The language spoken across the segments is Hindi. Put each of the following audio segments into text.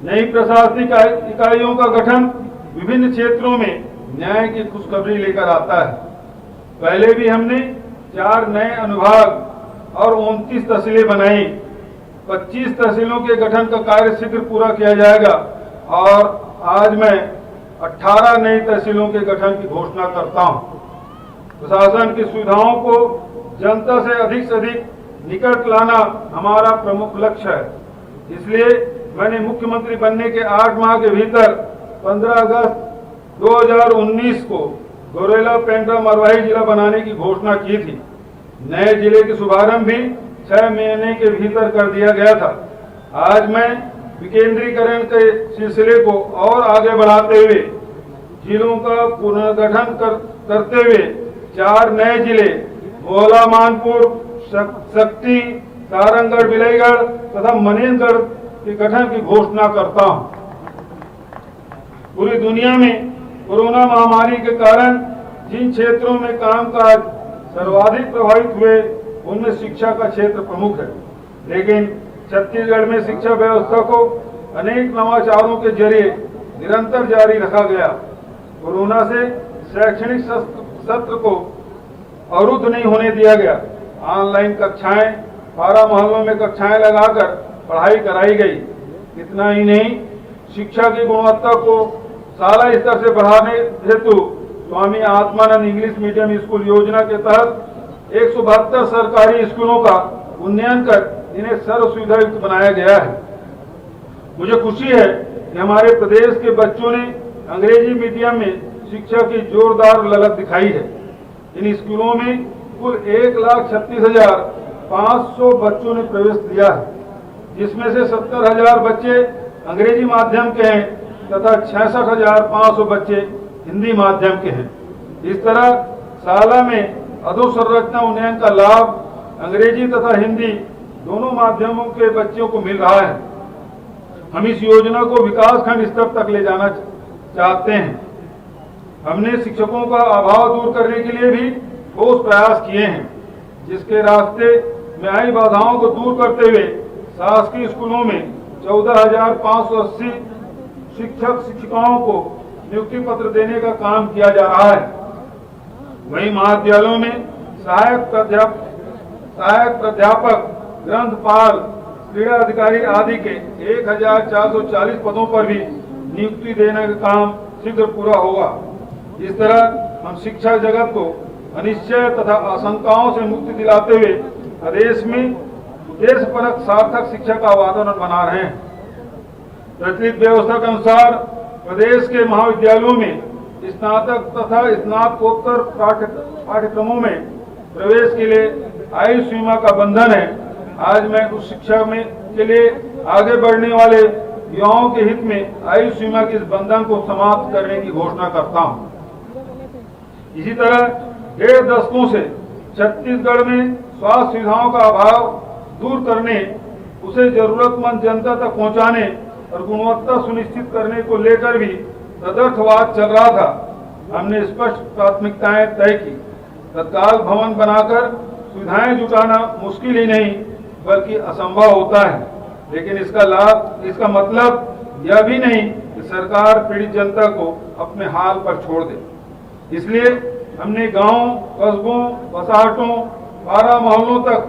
नई प्रशासनिक इकाइयों का गठन विभिन्न क्षेत्रों में न्याय की खुशखबरी लेकर आता है। पहले भी हमने 4 नए अनुभाग और 29 तहसीलें बनाई। 25 तहसीलों के गठन का कार्य शीघ्र पूरा किया जाएगा और आज मैं 18 नई तहसीलों के गठन की घोषणा करता हूं। प्रशासन की सुविधाओं को जनता से अधिक निकट लाना हमारा प्रमुख लक्ष्य है। इसलिए मैंने मुख्यमंत्री बनने के 8 माह के भीतर 15 अगस्त 2019 को गौरेला, पेंड्रा, मरवाही जिला बनाने की घोषणा की थी। नए जिले की शुभारंभ भी 6 महीने के भीतर कर दिया गया था। आज मैं विकेंद्रीकरण के सिलसिले को और आगे बढ़ाते हुए जिलों का पुनर्गठन करते हुए 4 नए जिले मोहला, मानपुर, शक्ति, सारंगगढ़, बिलाईगढ़ तथा मनेंद्रगढ़ के गठन की घोषणा करता हूं। पूरी दुनिया में कोरोना महामारी के कारण जिन क्षेत्रों में कामकाज सर्वाधिक प्रभावित हुए उनमें शिक्षा का क्षेत्र प्रमुख है, लेकिन छत्तीसगढ़ में शिक्षा व्यवस्था को अनेक नवाचारों के जरिए निरंतर जारी रखा गया। कोरोना से शैक्षणिक सत्र को अवरुद्ध नहीं होने दिया गया। ऑनलाइन कक्षाएं, 12 मोहल्लों में कक्षाएं लगाकर पढ़ाई कराई गई। इतना ही नहीं, शिक्षा की गुणवत्ता को शाला स्तर से बढ़ाने हेतु Swami Atmanand English medium school योजना के तहत 172 सरकारी स्कूलों का उन्नयन कर इन्हें सर्व सुविधा युक्त बनाया गया है। मुझे खुशी है कि हमारे प्रदेश के बच्चों ने अंग्रेजी मीडियम में शिक्षा की जोरदार ललक दिखाई है। इन स्कूलों में कुल 1,36,500 बच्चों ने प्रवेश लिया है, जिसमें से 70,000 बच्चे अंग्रेजी माध्यम के हैं तथा 66,500 बच्चे हिंदी माध्यम के हैं। इस तरह शाला में अधोसंरचना उन्नयन का लाभ अंग्रेजी तथा हिंदी दोनों माध्यमों के बच्चों को मिल रहा है। हम इस योजना को विकासखंड स्तर तक ले जाना चाहते हैं। हमने शिक्षकों का अभाव दूर करने के लिए भी ठोस प्रयास किए हैं, जिसके रास्ते में आई बाधाओं को दूर करते हुए शासकीय स्कूलों में 14,580 शिक्षक शिक्षिकाओं को नियुक्ति पत्र देने का काम किया जा रहा है। वहीं महाविद्यालयों में सहायक प्राध्यापक, ग्रंथपाल, क्रीड़ा अधिकारी आदि के 1,440 पदों पर भी नियुक्ति देने का काम शीघ्र पूरा होगा। इस तरह हम शिक्षा जगत को अनिश्चय तथा आशंकाओं से मुक्ति दिलाते हुए प्रदेश में उद्देश्यपरक सार्थक शिक्षा का वातावरण बना रहे हैं। प्रचलित व्यवस्था के अनुसार प्रदेश के महाविद्यालयों में स्नातक तथा स्नातकोत्तर पाठ्यक्रमों में प्रवेश के लिए आयु सीमा का बंधन है। आज मैं उस शिक्षा में के लिए आगे बढ़ने वाले युवाओं के हित में आयु सीमा के इस बंधन को समाप्त करने की घोषणा करता हूं। इसी तरह 1.5 दशकों से छत्तीसगढ़ में स्वास्थ्य सुविधाओं का अभाव दूर करने, उसे जरूरतमंद जनता तक पहुंचाने और गुणवत्ता सुनिश्चित करने को लेकर भी तदर्थवाद चल रहा था। हमने स्पष्ट प्राथमिकताएं तय की। तत्काल भवन बनाकर सुविधाएं जुटाना मुश्किल ही नहीं बल्कि असंभव होता है, लेकिन इसका मतलब यह भी नहीं कि सरकार पीड़ित जनता को अपने हाल पर छोड़ दे। इसलिए हमने गांवों, कस्बों, बसाहटों, 12 मोहल्लों तक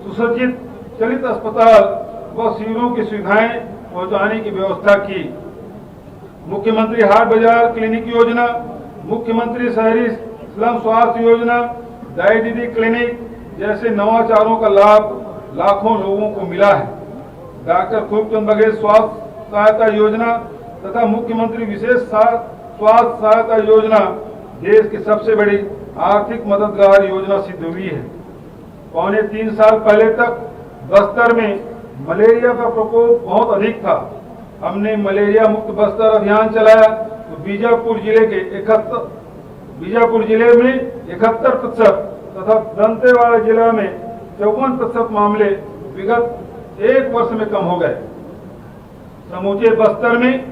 सुसज्जित चलित अस्पताल व शिविरों की सुविधाएं पहुंचाने की व्यवस्था की। मुख्यमंत्री हाट बाजार क्लिनिक योजना, मुख्यमंत्री शहरी स्लम स्वास्थ्य योजना, दाई दीदी क्लिनिक जैसे नवाचारों का लाभ लाखों लोगों को मिला है। डॉक्टर खूबचंद बघेल स्वास्थ्य सहायता योजना तथा मुख्यमंत्री विशेष स्वास्थ्य सहायता योजना देश की सबसे बड़ी आर्थिक मददगार योजना सिद्ध हुई है। पौने 3 साल पहले तक बस्तर में मलेरिया का प्रकोप बहुत अधिक था। हमने मलेरिया मुक्त बस्तर अभियान चलाया तो बीजापुर जिले में 71% तथा दंतेवाड़ा जिला में 54% मामले विगत 1 वर्ष में कम हो गए। समूचे बस्तर में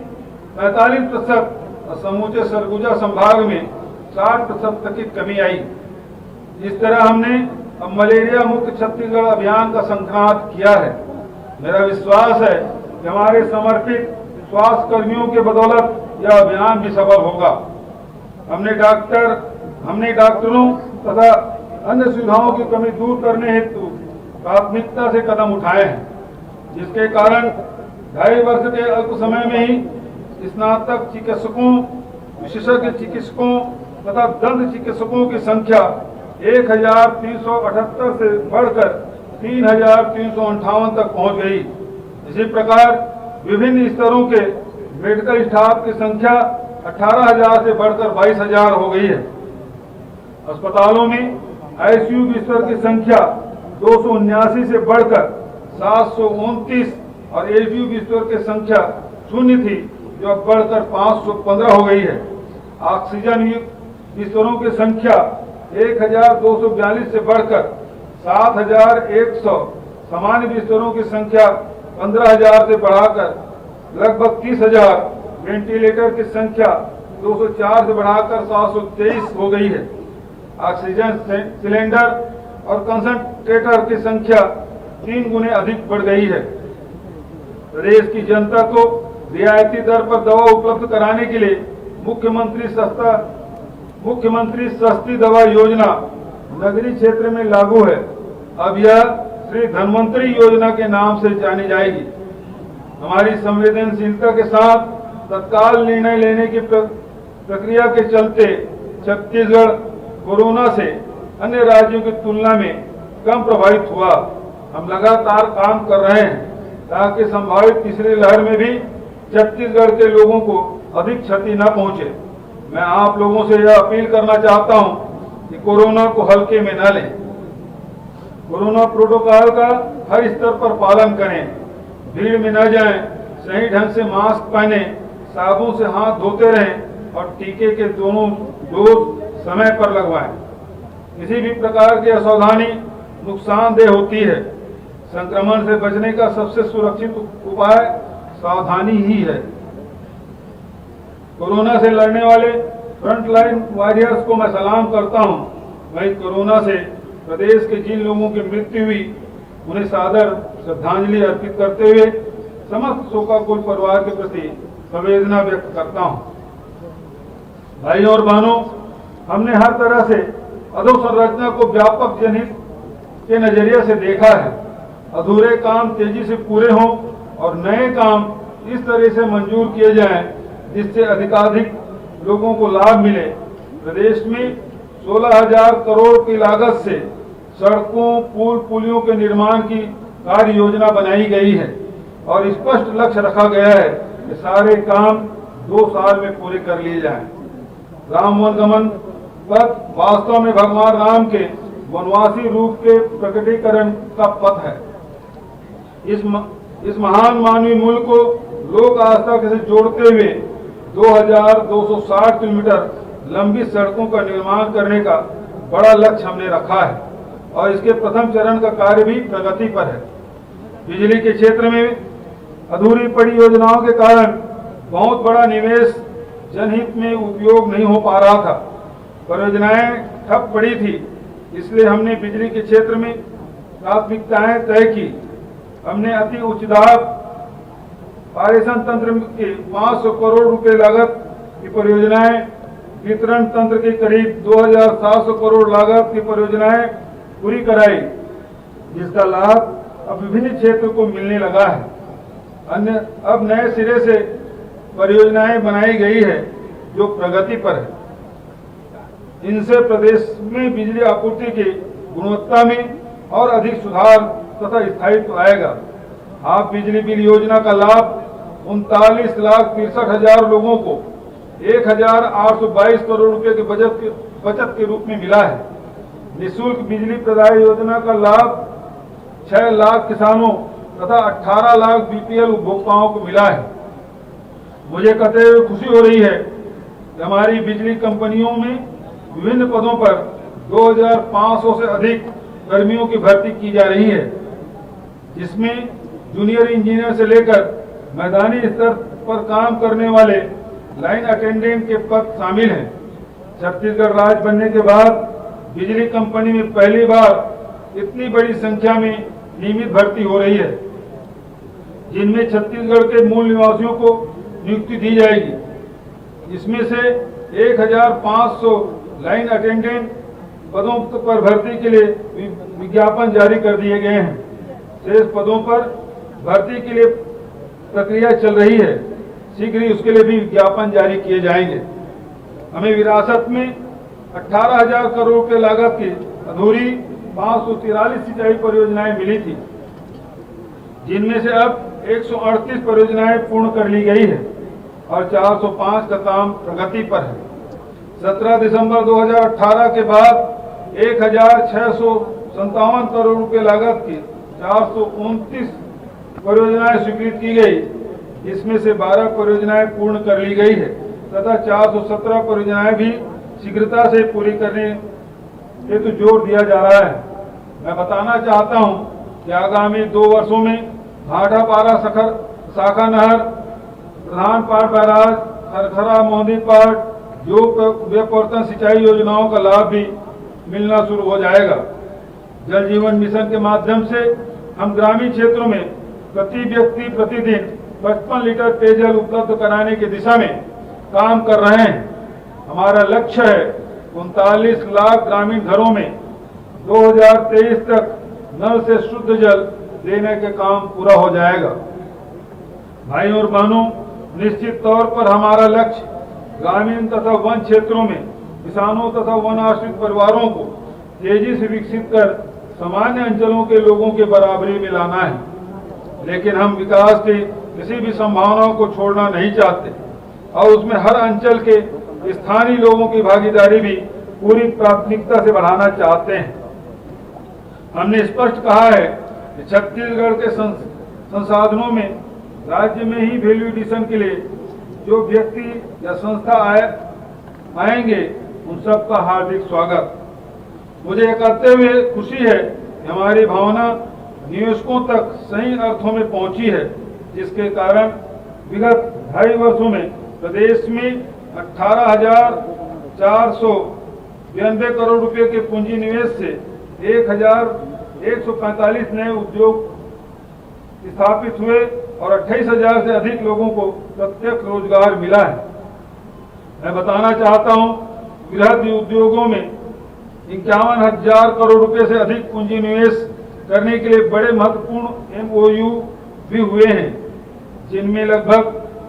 45% और समूचे सरगुजा संभाग में 60% तक की कमी आई। इस तरह हमने अब मलेरिया मुक्त छत्तीसगढ़ अभियान का संघात किया है। मेरा विश्वास है कि हमारे समर्पित स्वास्थ्य कर्मियों के बदौलत यह अभियान भी सफल होगा। हमने डॉक्टरों तथा अन्य सुविधाओं की कमी दूर करने हेतु प्राथमिकता से कदम उठाए हैं, जिसके कारण 2.5 वर्ष के अल्प समय में ही स्नातक चिकित्सकों, विशेषज्ञ चिकित्सकों तथा दंत चिकित्सकों की संख्या 1378 से बढ़कर 3358 तक पहुंच गई। इसी प्रकार विभिन्न स्तरों के मेडिकल स्टाफ की संख्या 18,000 से बढ़कर 22,000 हो गई है। अस्पतालों में आईसीयू बिस्तर की संख्या 279 से बढ़कर 729 और एचडीयू बिस्तर की संख्या 0 थी, जो अब बढ़कर 515 हो गई है। ऑक्सीजन युक्त बिस्तरों की संख्या 1,242 से बढ़कर 7,100, सामान्य बिस्तरों की संख्या 15,000 से बढ़ाकर लगभग 30,000, वेंटिलेटर की संख्या 204 से बढ़ाकर 723 हो गई है। ऑक्सीजन सिलेंडर और कंसंट्रेटर की संख्या 3 गुने अधिक बढ़ गई है। प्रदेश की जनता को रियायती दर पर दवा उपलब्ध कराने के लिए मुख्यमंत्री सस्ती दवा योजना नगरीय क्षेत्र में लागू है। अब यह श्री धन्वंतरी योजना के नाम से जानी जाएगी। हमारी संवेदनशीलता के साथ तत्काल निर्णय लेने की प्रक्रिया के चलते छत्तीसगढ़ कोरोना से अन्य राज्यों की तुलना में कम प्रभावित हुआ। हम लगातार काम कर रहे हैं ताकि संभावित तीसरी लहर में भी छत्तीसगढ़ के लोगों को अधिक क्षति न पहुंचे। मैं आप लोगों से यह अपील करना चाहता हूं कि कोरोना को हल्के में न लें। कोरोना प्रोटोकॉल का हर स्तर पर पालन करें, भीड़ में न जाएं, सही ढंग से मास्क पहने, साबुन से हाथ धोते रहें और टीके के दोनों डोज समय पर लगवाएं। किसी भी प्रकार की असावधानी नुकसानदेह होती है। संक्रमण से बचने का सबसे सुरक्षित उपाय सावधानी ही है। कोरोना से लड़ने वाले फ्रंटलाइन वॉरियर्स को मैं सलाम करता हूं। वहीं कोरोना से प्रदेश के जिन लोगों की मृत्यु हुई, उन्हें सादर श्रद्धांजलि अर्पित करते हुए समस्त शोकाकुल परिवार के प्रति संवेदना व्यक्त करता हूं। भाइयों और बहनों, हमने हर तरह से अधोसंरचना को व्यापक जनहित के नजरिए से देखा है। अधूरे काम तेजी से पूरे हों और नए काम इस तरह से मंजूर किए जाएं जिससे अधिकाधिक लोगों को लाभ मिले। प्रदेश में 16,000 करोड़ की लागत से सड़कों, पुल, पुलियों के निर्माण की कार्य योजना बनाई गई है और स्पष्ट लक्ष्य रखा गया है कि सारे काम 2 साल में पूरे कर लिए जाएं। राम वनगमन पथ वास्तव में भगवान राम के वनवासी रूप के प्रकटीकरण का पथ है। इस महान मानवीय मूल्य को लोक आस्था से जोड़ते हुए 2,260 किलोमीटर लंबी सड़कों का निर्माण करने का बड़ा लक्ष्य हमने रखा है और इसके प्रथम चरण का कार्य भी प्रगति पर है। बिजली के क्षेत्र में अधूरी पड़ी योजनाओं के कारण बहुत बड़ा निवेश जनहित में उपयोग नहीं हो पा रहा था। परियोजनाएं ठप पड़ी थी, इसलिए हमने बिजली के क्षेत्र में प्राथमिकताएं तय की। हमने अति उच्च दाब पारेषण तंत्र के 500 करोड़ रुपए लागत की परियोजनाएं, वितरण तंत्र के करीब 2,700 करोड़ लागत की परियोजनाएं पूरी कराई, जिसका लाभ अब विभिन्न क्षेत्रों को मिलने लगा है। अब नए सिरे से परियोजनाएं बनाई गई है जो प्रगति पर है। इनसे प्रदेश में बिजली आपूर्ति की गुणवत्ता में और अधिक सुधार तथा स्थायित्व आएगा। आप बिजली बिल योजना का लाभ 39,63,000 लोगों को 1,822 करोड़ रुपए के बचत के रूप में मिला है। निःशुल्क बिजली प्रदाय योजना का लाभ 6 लाख किसानों तथा 18 लाख बीपीएल उपभोक्ताओं को मिला है। मुझे कहते हुए खुशी हो रही है कि हमारी बिजली कंपनियों में विभिन्न पदों पर 2,500 से अधिक कर्मियों की भर्ती की जा रही है, जिसमें जूनियर इंजीनियर से लेकर मैदानी स्तर पर काम करने वाले लाइन अटेंडेंट के पद शामिल हैं। छत्तीसगढ़ राज्य बनने के बाद बिजली कंपनी में पहली बार इतनी बड़ी संख्या में नियमित भर्ती हो रही है, जिनमें छत्तीसगढ़ के मूल निवासियों को नियुक्ति दी जाएगी। इसमें से 1500 लाइन अटेंडेंट पदों पर भर्ती के लिए विज्ञापन जारी कर दिए गए हैं। शेष पदों पर भर्ती के लिए प्रक्रिया चल रही है। शीघ्र ही उसके लिए भी विज्ञापन जारी किए जाएंगे। हमें विरासत में 18,000 करोड़ रुपए लागत की अधूरी 543 सिंचाई परियोजनाएं मिली थी, जिनमें से अब 138 परियोजनाएं पूर्ण कर ली गई है और 405 का काम प्रगति पर है। 17 दिसंबर 2018 के बाद 1,657 करोड़ रुपए लागत की 429 परियोजनाएं स्वीकृत की गई। इसमें से 12 परियोजनाएं पूर्ण कर ली गई है तथा 417 परियोजनाएं भी शीघ्रता से पूरी करने हेतु जोर दिया जा रहा है। मैं बताना चाहता हूं कि आगामी 2 वर्षों में भाटापारा शाखा नहर, प्रधान पाट बैराज, खरखरा मोदी पाट, व्यापवर्तन सिंचाई योजनाओं का लाभ भी मिलना शुरू हो जाएगा। जल जीवन मिशन के माध्यम से हम ग्रामीण क्षेत्रों में प्रति व्यक्ति प्रतिदिन 55 लीटर पेयजल उपलब्ध कराने की दिशा में काम कर रहे हैं। हमारा लक्ष्य है 39 लाख ग्रामीण घरों में 2023 तक नल से शुद्ध जल देने के काम पूरा हो जाएगा। भाइयों और बहनों, निश्चित तौर पर हमारा लक्ष्य ग्रामीण तथा वन क्षेत्रों में किसानों तथा वन आश्रित परिवारों को तेजी से विकसित कर सामान्य अंचलों के लोगों के बराबरी में लाना है। लेकिन हम विकास की किसी भी संभावनाओं को छोड़ना नहीं चाहते और उसमें हर अंचल के स्थानीय लोगों की भागीदारी भी पूरी प्राथमिकता से बढ़ाना चाहते हैं। हमने स्पष्ट कहा है कि छत्तीसगढ़ के संसाधनों में राज्य में ही वैल्यू एडिशन के लिए जो व्यक्ति या संस्था आएंगे उन सबका हार्दिक स्वागत। मुझे यह कहते हुए खुशी है कि हमारी भावना निवेशकों तक सही अर्थों में पहुंची है, जिसके कारण विगत 2.5 वर्षों में प्रदेश में 18,492 करोड़ रुपए के पूंजी निवेश से 1,145 नए उद्योग स्थापित हुए और 28,000 से अधिक लोगों को प्रत्यक्ष रोजगार मिला है। मैं बताना चाहता हूं, वृहद उद्योगों में 51,000 करोड़ रुपए से अधिक पूंजी निवेश करने के लिए बड़े महत्वपूर्ण MOU भी हुए हैं, जिनमें लगभग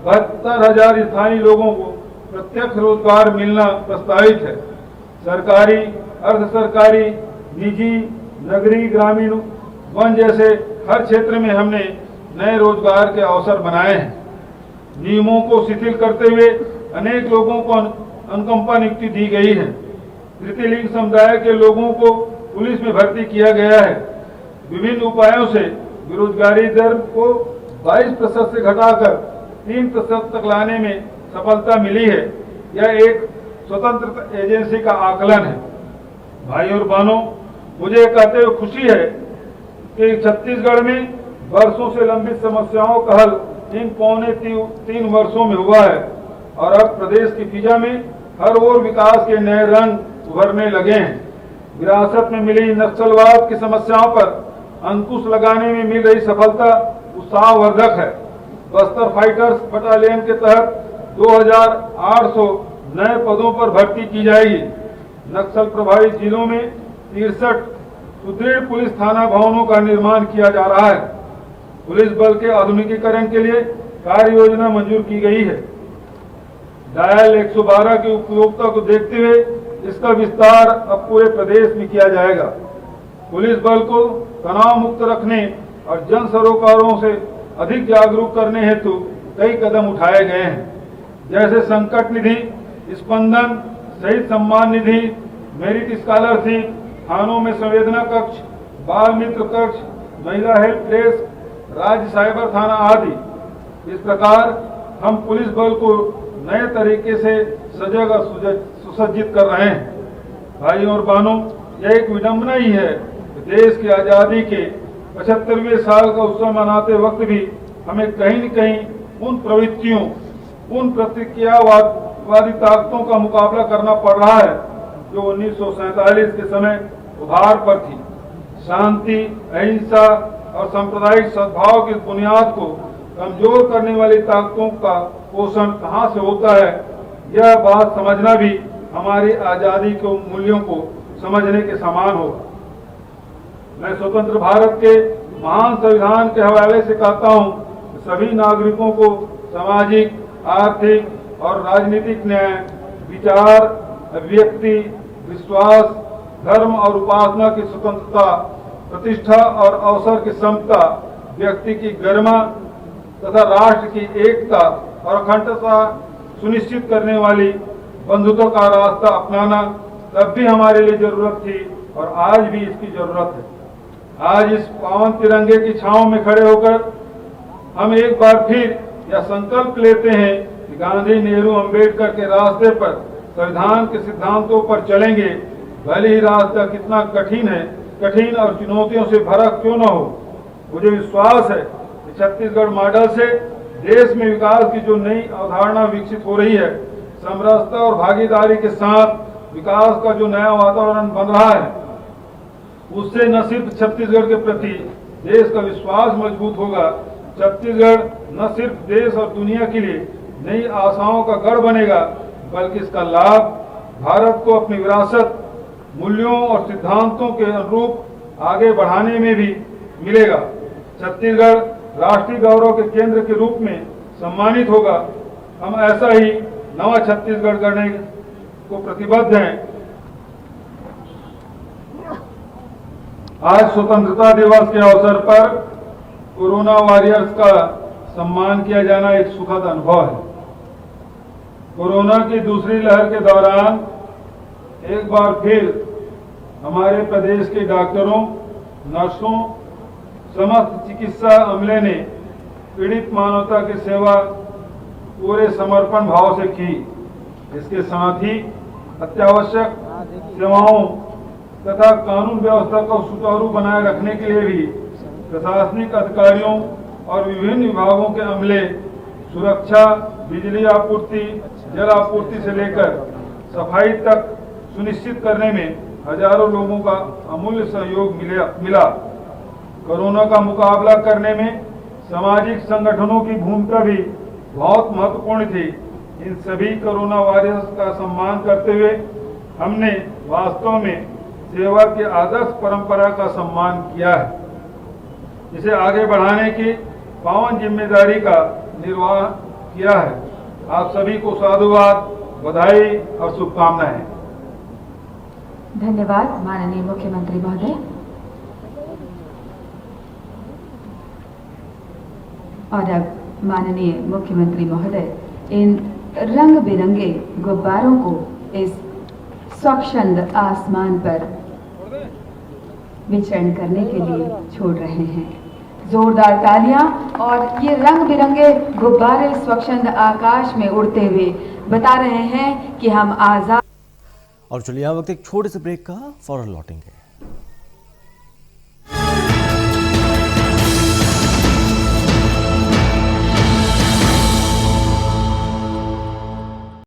72,000 स्थानीय लोगों को प्रत्यक्ष रोजगार मिलना प्रस्तावित है। सरकारी, अर्ध सरकारी, निजी, नगरीय, ग्रामीण, वन जैसे हर क्षेत्र में हमने नए रोजगार के अवसर बनाए हैं। नियमों को शिथिल करते हुए अनेक लोगों को अनुकंपा नियुक्ति दी गई है। तृतीय लिंग समुदाय के लोगों को पुलिस में भर्ती किया गया है। विभिन्न उपायों से बेरोजगारी दर को 22% से घटाकर 3% तक लाने में सफलता मिली है। यह एक स्वतंत्र एजेंसी का आकलन है। भाई और बहनों, मुझे कहते हुए खुशी है कि छत्तीसगढ़ में वर्षों से लंबित समस्याओं का हल इन 3 वर्षों में हुआ है और अब प्रदेश की फिजा में हर ओर विकास के नए रंग उभरने लगे हैं। विरासत में मिली नक्सलवाद की समस्याओं पर अंकुश लगाने में मिल रही सफलता उत्साहवर्धक है। बस्तर फाइटर्स बटालियन के तहत 2,800 नए पदों पर भर्ती की जाएगी। नक्सल प्रभावित जिलों में 63 सुदृढ़ पुलिस थाना भवनों का निर्माण किया जा रहा है। पुलिस बल के आधुनिकीकरण के लिए कार्य योजना मंजूर की गई है। डायल 112 की उपयोगिता को देखते हुए इसका विस्तार अब पूरे प्रदेश में किया जाएगा। पुलिस बल को तनाव मुक्त रखने और जन सरोकारों से अधिक जागरूक करने हेतु कई कदम उठाए गए हैं, जैसे संकट निधि, स्पंदन, शहीद सम्मान निधि, मेरिट स्कॉलरशिप, थानों में संवेदना कक्ष, बाल मित्र कक्ष, महिला हेल्प डेस्क, राज्य साइबर थाना आदि। इस प्रकार हम पुलिस बल को नए तरीके से सजग और सुसज्जित कर रहे हैं। भाइयों और बहनों, यह एक विडंबना ही है कि देश की आजादी के 75वें साल का उत्सव मनाते वक्त भी हमें कहीं न कहीं उन प्रवृत्तियों, उन प्रतिक्रियावादी ताकतों का मुकाबला करना पड़ रहा है जो 1947 के समय उभार पर थी। शांति, अहिंसा और सांप्रदायिक सद्भाव की बुनियाद को कमजोर करने वाली ताकतों का पोषण कहाँ से होता है, यह बात समझना भी हमारी आजादी के मूल्यों को समझने के समान होगा। मैं स्वतंत्र भारत के महान संविधान के हवाले से कहता हूं कि सभी नागरिकों को सामाजिक, आर्थिक और राजनीतिक न्याय, विचार, अभिव्यक्ति, विश्वास, धर्म और उपासना की स्वतंत्रता, प्रतिष्ठा और अवसर की समता, व्यक्ति की गरिमा तथा राष्ट्र की एकता और अखंडता सुनिश्चित करने वाली बंधुत्व का रास्ता अपनाना तब भी हमारे लिए जरूरत थी और आज भी इसकी जरूरत है। आज इस पावन तिरंगे की छांव में खड़े होकर हम एक बार फिर यह संकल्प लेते हैं कि गांधी, नेहरू, अंबेडकर के रास्ते पर, संविधान के सिद्धांतों पर चलेंगे। भले ही रास्ता कितना कठिन और चुनौतियों से भरा क्यों न हो, मुझे विश्वास है कि छत्तीसगढ़ मॉडल से देश में विकास की जो नई अवधारणा विकसित हो रही है, समरसता और भागीदारी के साथ विकास का जो नया वातावरण बन रहा है, उससे न सिर्फ छत्तीसगढ़ के प्रति देश का विश्वास मजबूत होगा, छत्तीसगढ़ न सिर्फ देश और दुनिया के लिए नई आशाओं का गढ़ बनेगा, बल्कि इसका लाभ भारत को अपनी विरासत, मूल्यों और सिद्धांतों के अनुरूप आगे बढ़ाने में भी मिलेगा। छत्तीसगढ़ राष्ट्रीय गौरव के केंद्र के रूप में सम्मानित होगा। हम ऐसा ही नवा छत्तीसगढ़ गढ़ने को प्रतिबद्ध हैं। आज स्वतंत्रता दिवस के अवसर पर कोरोना वॉरियर्स का सम्मान किया जाना एक सुखद अनुभव है। कोरोना की दूसरी लहर के दौरान एक बार फिर हमारे प्रदेश के डॉक्टरों, नर्सों, समस्त चिकित्सा अमले ने पीड़ित मानवता की सेवा पूरे समर्पण भाव से की। इसके साथ ही अत्यावश्यक सेवाओं तथा कानून व्यवस्था को सुचारू बनाए रखने के लिए भी प्रशासनिक अधिकारियों और विभिन्न विभागों के अमले सुरक्षा, बिजली आपूर्ति, जल आपूर्ति से लेकर सफाई तक सुनिश्चित करने में हजारों लोगों का अमूल्य सहयोग मिला। कोरोना का मुकाबला करने में सामाजिक संगठनों की भूमिका भी बहुत महत्वपूर्ण थी। इन सभी कोरोना वॉरियर्स का सम्मान करते हुए हमने वास्तव में सेवा की आदर्श परंपरा का सम्मान किया है। इसे आगे बढ़ाने की पावन जिम्मेदारी का निर्वाह किया है। आप सभी को साधुवाद, बधाई और शुभकामनाएं। धन्यवाद माननीय मुख्यमंत्री महोदय। और अब माननीय मुख्यमंत्री महोदय इन रंग बिरंगे गुब्बारों को इस स्वच्छंद आसमान पर विचरण करने के लिए छोड़ रहे हैं। जोरदार तालियां और ये रंग बिरंगे गुब्बारे स्वच्छंद आकाश में उड़ते हुए बता रहे हैं कि हम आजाद। और चलिए यहाँ वक्त एक छोटे से ब्रेक का, फौरन लौटेंगे।